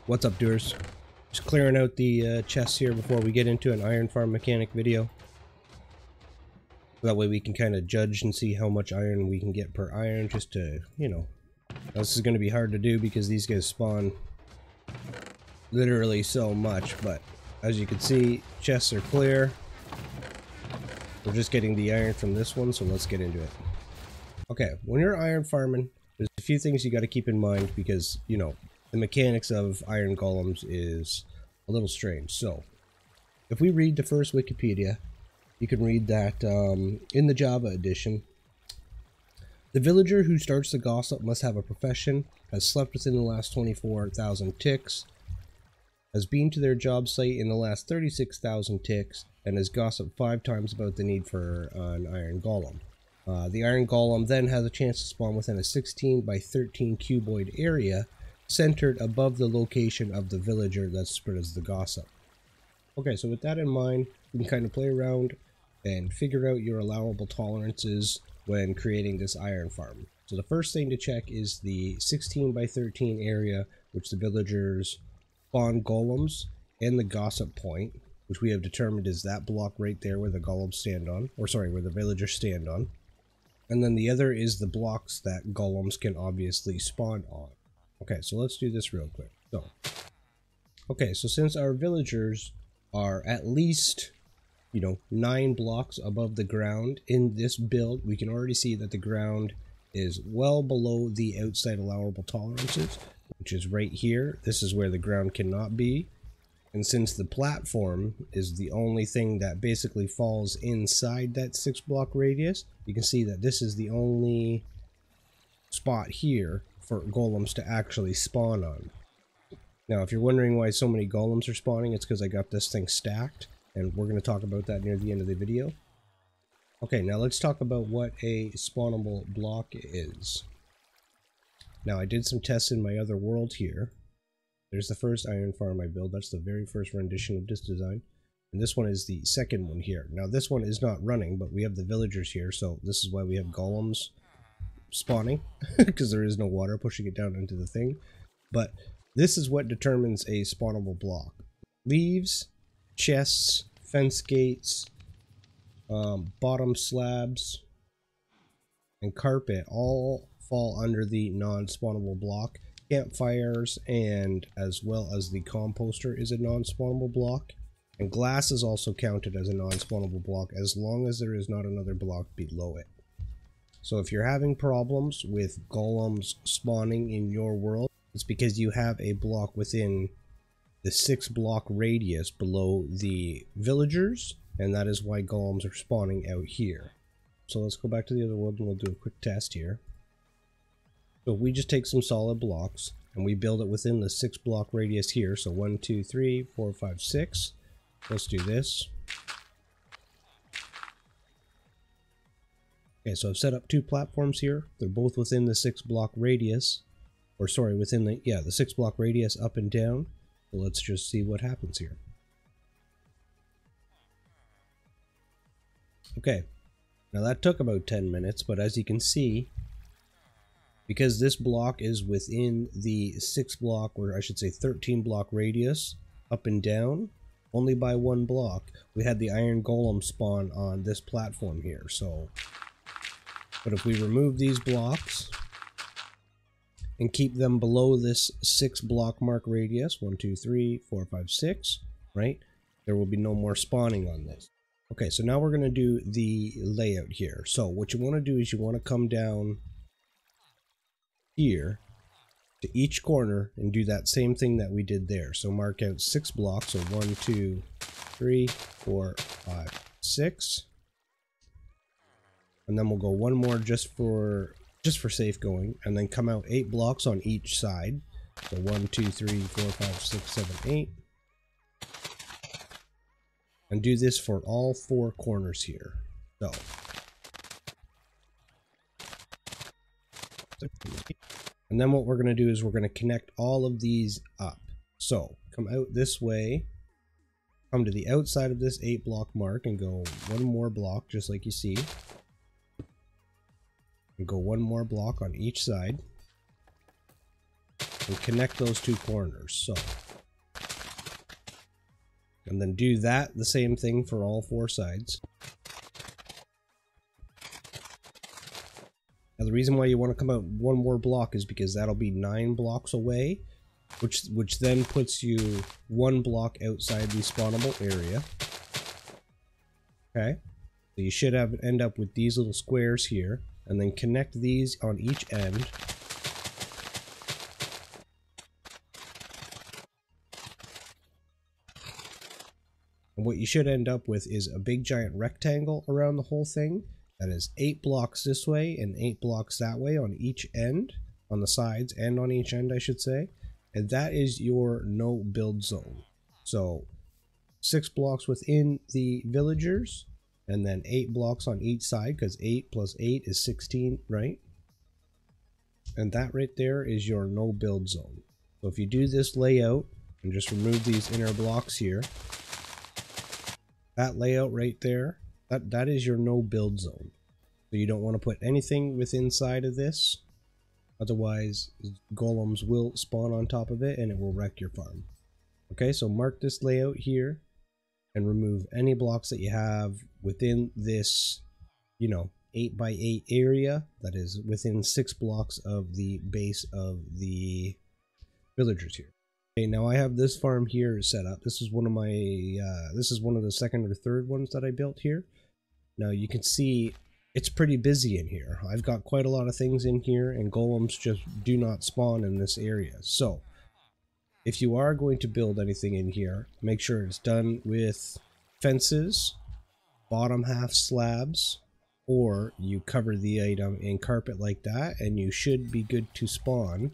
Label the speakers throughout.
Speaker 1: What's up, doers? Just clearing out the chests here before we get into an iron farm mechanic video. That way we can kind of judge and see how much iron we can get per iron, just to, you know. Now, this is going to be hard to do because these guys spawn literally so much, but as you can see, chests are clear. We're just getting the iron from this one, so let's get into it. Okay, when you're iron farming, there's a few things you got to keep in mind because, you know, the mechanics of iron golems is a little strange. So, if we read the first Wikipedia, you can read that in the Java edition, the villager who starts the gossip must have a profession, has slept within the last 24,000 ticks, has been to their job site in the last 36,000 ticks, and has gossiped 5 times about the need for an iron golem. The iron golem then has a chance to spawn within a 16 by 13 cuboid area centered above the location of the villager that spreads the gossip. Okay, so with that in mind, you can kind of play around and figure out your allowable tolerances when creating this iron farm. So the first thing to check is the 16 by 13 area which the villagers spawn golems and the gossip point, which we have determined is that block right there where the golems stand on, or sorry, where the villagers stand on. And then the other is the blocks that golems can obviously spawn on. Okay, so let's do this real quick. So since our villagers are at least, 9 blocks above the ground in this build, we can already see that the ground is well below the outside allowable tolerances, which is right here. This is where the ground cannot be. And since the platform is the only thing that basically falls inside that 6 block radius, you can see that this is the only spot here for golems to actually spawn on. Now, if you're wondering why so many golems are spawning, it's because I got this thing stacked, and we're going to talk about that near the end of the video. Okay, now let's talk about what a spawnable block is. Now, I did some tests in my other world here. There's the first iron farm I built. That's the very first rendition of this design. And this one is the second one here. Now, this one is not running, but we have the villagers here, so this is why we have golems spawning, because there is no water pushing it down into the thing. But this is what determines a spawnable block. Leaves, chests, fence gates, bottom slabs, and carpet all fall under the non-spawnable block. Campfires and as well as the composter is a non-spawnable block, and glass is also counted as a non-spawnable block as long as there is not another block below it. So if you're having problems with golems spawning in your world, it's because you have a block within the 6 block radius below the villagers, and that is why golems are spawning out here. So let's go back to the other world and we'll do a quick test here. So we just take some solid blocks and we build it within the 6 block radius here. So 1, 2, 3, 4, 5, 6. Let's do this. Okay, so I've set up 2 platforms here. They're both within the 6 block radius. Or sorry, within the 6 block radius up and down. So let's just see what happens here. Okay, now that took about 10 minutes, but as you can see, because this block is within the 6 block, or I should say 13 block radius, up and down, only by 1 block, we had the iron golem spawn on this platform here. So, but if we remove these blocks and keep them below this 6 block mark radius, 1, 2, 3, 4, 5, 6, right? There will be no more spawning on this. Okay, so now we're going to do the layout here. So what you want to do is you want to come down here to each corner and do that same thing that we did there. So mark out 6 blocks, so 1, 2, 3, 4, 5, 6. And then we'll go one more just for safe going, and then come out 8 blocks on each side. So 1, 2, 3, 4, 5, 6, 7, 8. And do this for all 4 corners here. So and then what we're going to do is we're going to connect all of these up. So come out this way, come to the outside of this 8 block mark and go 1 more block just like you see. And go 1 more block on each side. and connect those two corners. So, and then do that the same thing for all 4 sides. Now the reason why you want to come out 1 more block is because that'll be 9 blocks away, which then puts you 1 block outside the spawnable area. Okay, so you should end up with these little squares here, and then connect these on each end. And what you should end up with is a big giant rectangle around the whole thing. That is 8 blocks this way and 8 blocks that way on each end, on the sides and on each end I should say. And that is your no build zone. So 6 blocks within the villagers and then 8 blocks on each side, because 8 plus 8 is 16, right? And that right there is your no build zone. So if you do this layout and just remove these inner blocks here, that layout right there, that is your no build zone. So you don't want to put anything within inside of this, otherwise golems will spawn on top of it and it will wreck your farm. Okay, so mark this layout here and remove any blocks that you have within this, you know, 8 by 8 area that is within 6 blocks of the base of the villagers here. Okay, now I have this farm here set up. This is one of my, this is one of the second or third ones that I built here. Now you can see it's pretty busy in here. I've got quite a lot of things in here and golems just do not spawn in this area. So if you are going to build anything in here, make sure it's done with fences, bottom half slabs, or you cover the item in carpet like that and you should be good to spawn.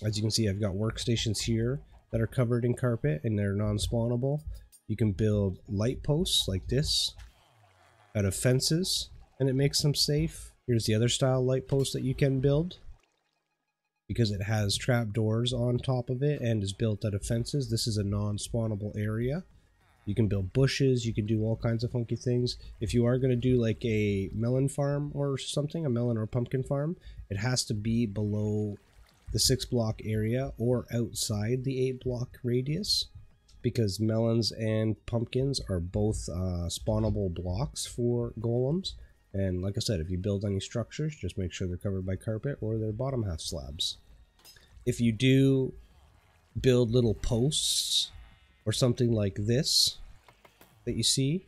Speaker 1: As you can see, I've got workstations here that are covered in carpet and they're non-spawnable. You can build light posts like this out of fences and it makes them safe. Here's the other style light post that you can build because it has trapdoors on top of it and is built out of fences. This is a non-spawnable area. You can build bushes, you can do all kinds of funky things. If you are going to do like a melon farm or something, a melon or pumpkin farm, it has to be below the 6 block area or outside the 8 block radius, because melons and pumpkins are both spawnable blocks for golems. And like I said, if you build any structures, just make sure they're covered by carpet or they're bottom half slabs. If you do build little posts or something like this that you see,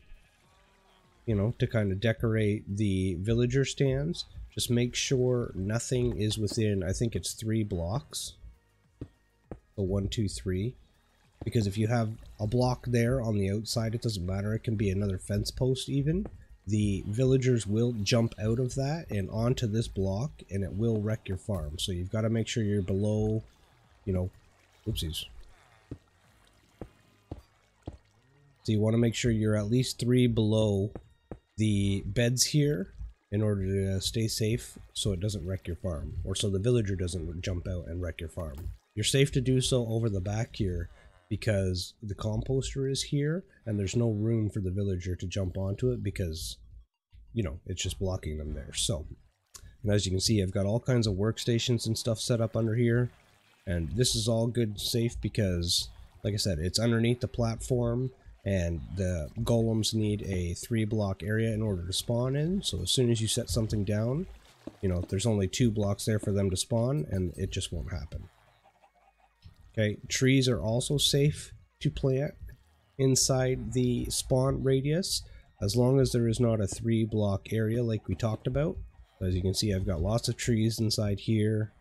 Speaker 1: you know, to kind of decorate the villager stands, just make sure nothing is within, I think it's 3 blocks. So 1, 2, 3. Because if you have a block there on the outside, it doesn't matter. It can be another fence post even. The villagers will jump out of that and onto this block and it will wreck your farm. So you've got to make sure you're below, you know, oopsies. So you want to make sure you're at least 3 below the beds here in order to stay safe so it doesn't wreck your farm, or so the villager doesn't jump out and wreck your farm. You're safe to do so over the back here because the composter is here and there's no room for the villager to jump onto it because, you know, it's just blocking them there. So, and as you can see, I've got all kinds of workstations and stuff set up under here, and this is all good, safe, because like I said, it's underneath the platform and the golems need a 3 block area in order to spawn in. So as soon as you set something down, you know, there's only 2 blocks there for them to spawn and it just won't happen. Okay, trees are also safe to plant inside the spawn radius as long as there is not a 3 block area like we talked about. As you can see, I've got lots of trees inside here.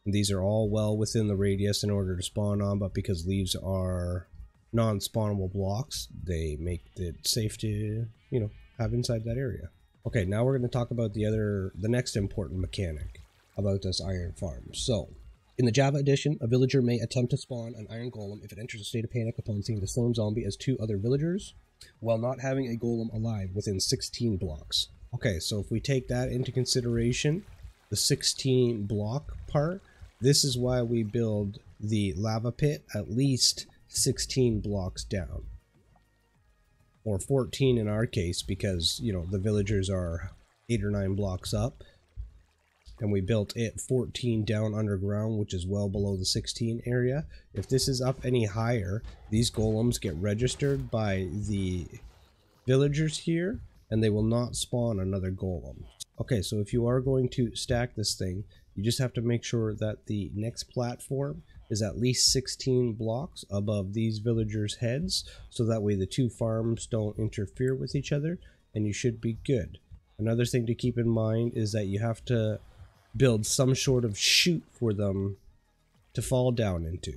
Speaker 1: And these are all well within the radius in order to spawn on, but because leaves are non-spawnable blocks, they make it safe to, you know, have inside that area. Okay, now we're going to talk about the next important mechanic about this iron farm. So, in the Java edition, a villager may attempt to spawn an iron golem if it enters a state of panic upon seeing the same zombie as 2 other villagers, while not having a golem alive within 16 blocks. Okay, so if we take that into consideration, the 16 block part, this is why we build the lava pit at least 16 blocks down. Or 14 in our case, because, you know, the villagers are 8 or 9 blocks up. and we built it 14 down underground, which is well below the 16 area. If this is up any higher, these golems get registered by the villagers here, and they will not spawn another golem. Okay, so if you are going to stack this thing, you just have to make sure that the next platform is at least 16 blocks above these villagers' heads, so that way the two farms don't interfere with each other, and you should be good. Another thing to keep in mind is that you have to build some sort of chute for them to fall down into.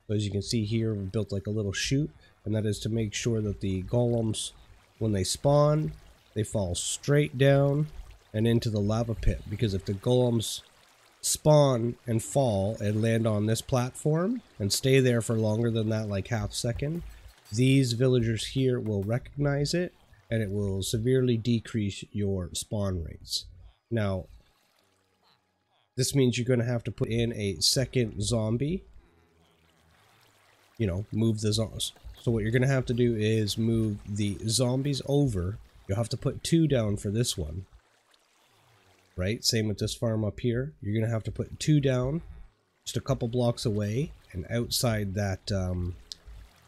Speaker 1: So as you can see here, we built like a little chute, and that is to make sure that the golems, when they spawn, they fall straight down and into the lava pit, because if the golems spawn and fall and land on this platform and stay there for longer than that, like half second, these villagers here will recognize it, and it will severely decrease your spawn rates. Now, this means you're going to have to put in a second zombie, you know, move the zombies. So what you're going to have to do is move the zombies over. You'll have to put 2 down for this one. Right? Same with this farm up here. You're going to have to put 2 down just a couple blocks away and outside that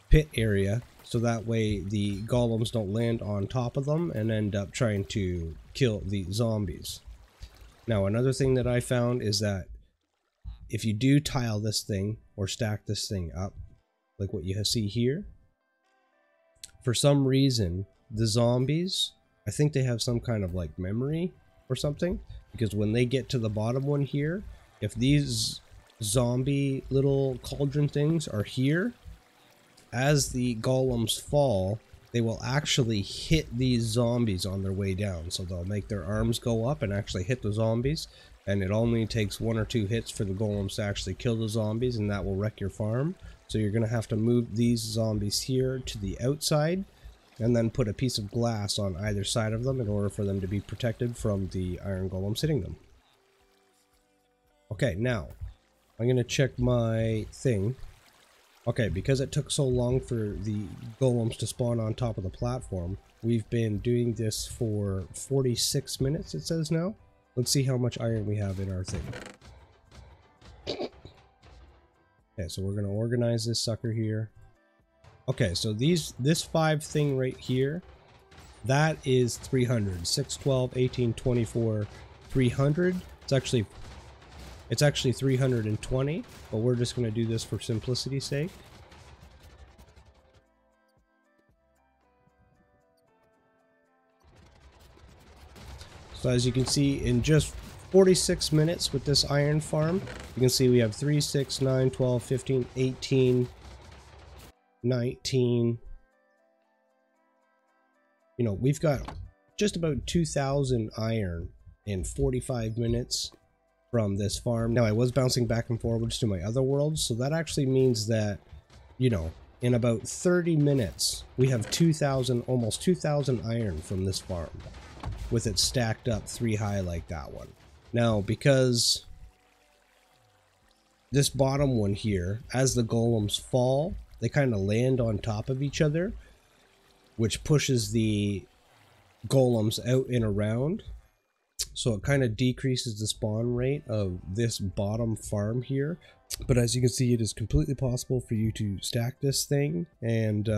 Speaker 1: pit area, so that way the golems don't land on top of them and end up trying to kill the zombies. Now, another thing that I found is that if you do tile this thing or stack this thing up, like what you see here, for some reason, the zombies, I think they have some kind of like memory or something, because when they get to the bottom one here, if these zombie little cauldron things are here, as the golems fall, they will actually hit these zombies on their way down. So they'll make their arms go up and actually hit the zombies, and it only takes 1 or 2 hits for the golems to actually kill the zombies, and that will wreck your farm. So you're going to have to move these zombies here to the outside, and then put a piece of glass on either side of them in order for them to be protected from the iron golems hitting them. Okay, now, I'm going to check my thing. Okay, because it took so long for the golems to spawn on top of the platform, we've been doing this for 46 minutes, it says now. Let's see how much iron we have in our thing. Okay, so we're going to organize this sucker here. Okay, so this 5 thing right here, that is 300. 6, 12, 18, 24, 300. It's actually 320, but we're just going to do this for simplicity's sake. So as you can see, in just 46 minutes with this iron farm, you can see we have 3, 6, 9, 12, 15, 18, 19. You know, we've got just about 2,000 iron in 45 minutes from this farm. Now, I was bouncing back and forwards to my other worlds, so that actually means that, you know, in about 30 minutes, we have 2,000, almost 2,000 iron from this farm, with it stacked up 3 high like that one. Now, because this bottom one here, as the golems fall, they kind of land on top of each other, which pushes the golems out and around. So it kind of decreases the spawn rate of this bottom farm here. But as you can see, it is completely possible for you to stack this thing and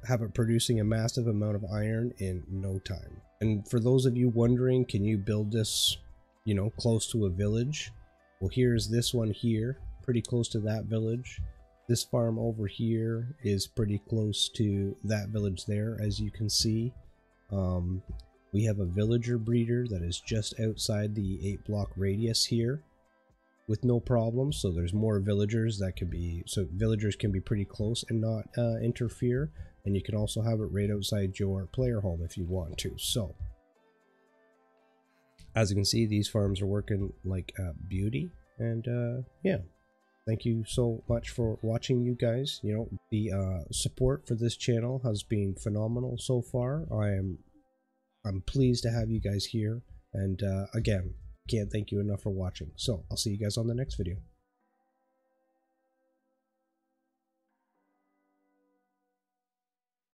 Speaker 1: have it producing a massive amount of iron in no time. And for those of you wondering, can you build this, you know, close to a village? Well, here's this one here, pretty close to that village. This farm over here is pretty close to that village there, as you can see. We have a villager breeder that is just outside the 8-block radius here with no problem. So there's more villagers that could be, so villagers can be pretty close and not interfere. And you can also have it right outside your player home if you want to. So as you can see, these farms are working like beauty. And yeah. Thank you so much for watching, you guys. You know, the support for this channel has been phenomenal so far. I'm pleased to have you guys here, and again, can't thank you enough for watching. So I'll see you guys on the next video.